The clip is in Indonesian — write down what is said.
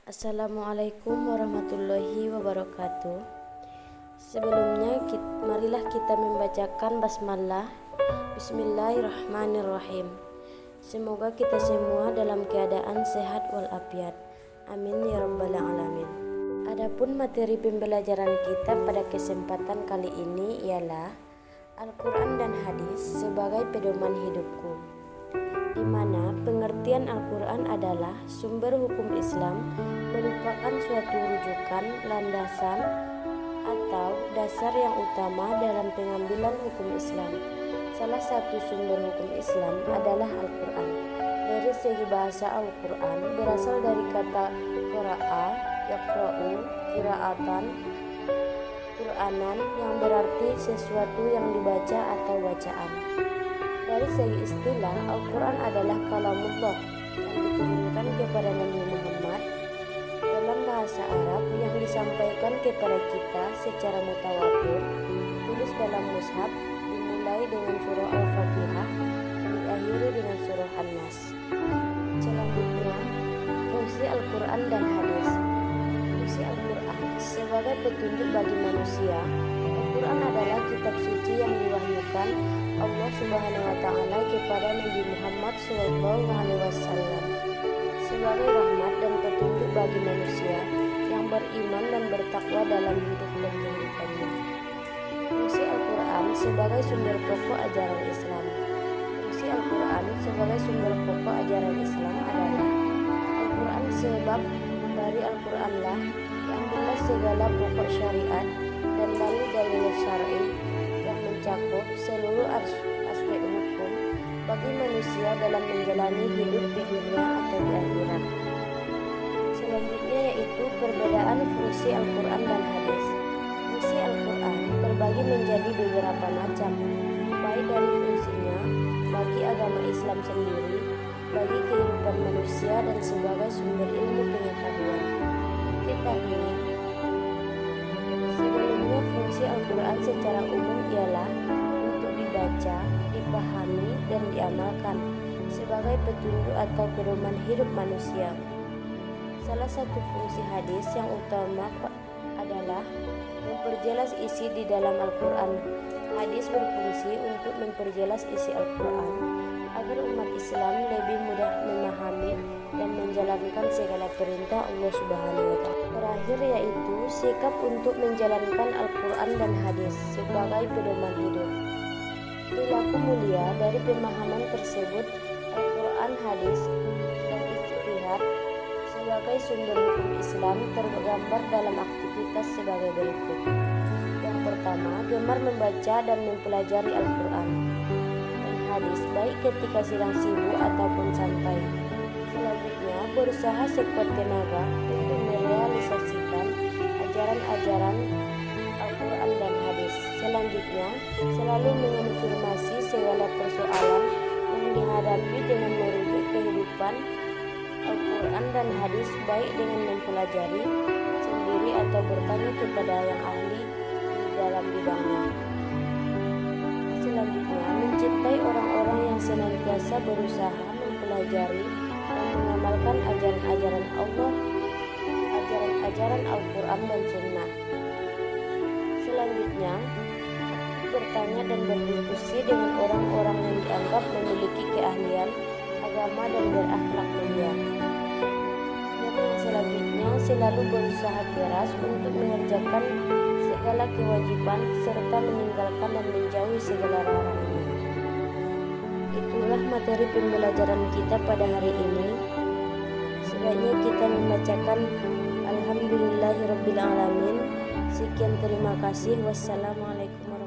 Assalamualaikum warahmatullahi wabarakatuh. Sebelumnya marilah kita membacakan basmalah. Bismillahirrahmanirrahim. Semoga kita semua dalam keadaan sehat walafiat. Amin ya rabbal alamin. Adapun materi pembelajaran kita pada kesempatan kali ini ialah Al-Quran dan Hadis sebagai pedoman hidupku, di mana pengertian Al-Quran adalah sumber hukum Islam, merupakan suatu rujukan, landasan, atau dasar yang utama dalam pengambilan hukum Islam. Salah satu sumber hukum Islam adalah Al-Quran. Dari segi bahasa, Al-Quran berasal dari kata qira'a, yaqra'u, qira'atan, Qur'anan, yang berarti sesuatu yang dibaca atau bacaan. Dari segi istilah, Al-Quran adalah kalamullah yang diturunkan kepada Nabi Muhammad dalam bahasa Arab, yang disampaikan kepada kita secara mutawatir, ditulis dalam mushaf, dimulai dengan surah Al-Fatihah dan diakhiri dengan surah An-Nas. Selanjutnya, fungsi Al-Quran dan Hadis. Fungsi Al-Quran sebagai petunjuk bagi manusia. Al-Quran adalah kitab suci yang diwahyukan Allah Subhanahu wa Ta'ala kepada Nabi Muhammad SAW sebagai rahmat dan petunjuk bagi manusia yang beriman dan bertakwa dalam hidup dan kehidupannya. Fungsi Al-Quran sebagai sumber pokok ajaran Islam. Fungsi Al-Quran sebagai sumber pokok ajaran Islam adalah Al-Quran, sebab dari Al-Quranlah diambillah segala pokok syariat dan dalil-dalil syar'i yang mencakup seluruh aspek hukum bagi manusia dalam menjalani hidup di dunia atau di akhirat. Selanjutnya yaitu perbedaan fungsi Al-Quran dan Hadis. Fungsi Al-Quran terbagi menjadi beberapa macam, baik dari fungsinya bagi agama Islam sendiri, bagi kehidupan manusia, dan sebagai sumber ilmu pengetahuan. Ketahui, sebelumnya fungsi Al-Quran secara umum ialah untuk dibaca, dipahami, dan diamalkan sebagai petunjuk atau pedoman hidup manusia. Salah satu fungsi hadis yang utama adalah memperjelas isi di dalam Al-Quran. Hadis berfungsi untuk memperjelas isi Al-Quran agar umat Islam lebih mudah memahami dan menjalankan segala perintah Allah Subhanahu wa Ta'ala. Terakhir yaitu sikap untuk menjalankan Al-Quran dan Hadis sebagai pedoman hidup. Perilaku mulia dari pemahaman tersebut, Al-Quran, Hadis, dan ijtihad sebagai sumber hukum Islam tergambar dalam aktivitas sebagai berikut. Yang pertama, gemar membaca dan mempelajari Al-Quran dan Hadis baik ketika sedang sibuk ataupun santai. Selanjutnya, berusaha sekuat tenaga untuk merealisasikan ajaran-ajaran Al-Quran dan Hadis. Selanjutnya, selalu mengonfirmasi segala persoalan yang dihadapi dengan merujuk kehidupan Al-Quran dan Hadis, baik dengan mempelajari sendiri atau bertanya kepada yang ahli di dalam bidangnya. Selanjutnya, mencintai orang-orang yang senantiasa berusaha mempelajari dan mengamalkan ajaran-ajaran Allah, ajaran-ajaran Al-Quran dan Sunnah. Selanjutnya, bertanya dan berdiskusi dengan orang-orang yang dianggap memiliki keahlian agama dan berakhlak mulia. Dan yang selanjutnya, selalu berusaha keras untuk mengerjakan segala kewajiban serta meninggalkan dan menjauhi segala larangannya. Itulah materi pembelajaran kita pada hari ini. Sebaiknya kita membacakan Alhamdulillahirabbil alamin. Sekian, terima kasih. Wassalamualaikum warahmatullahi wabarakatuh.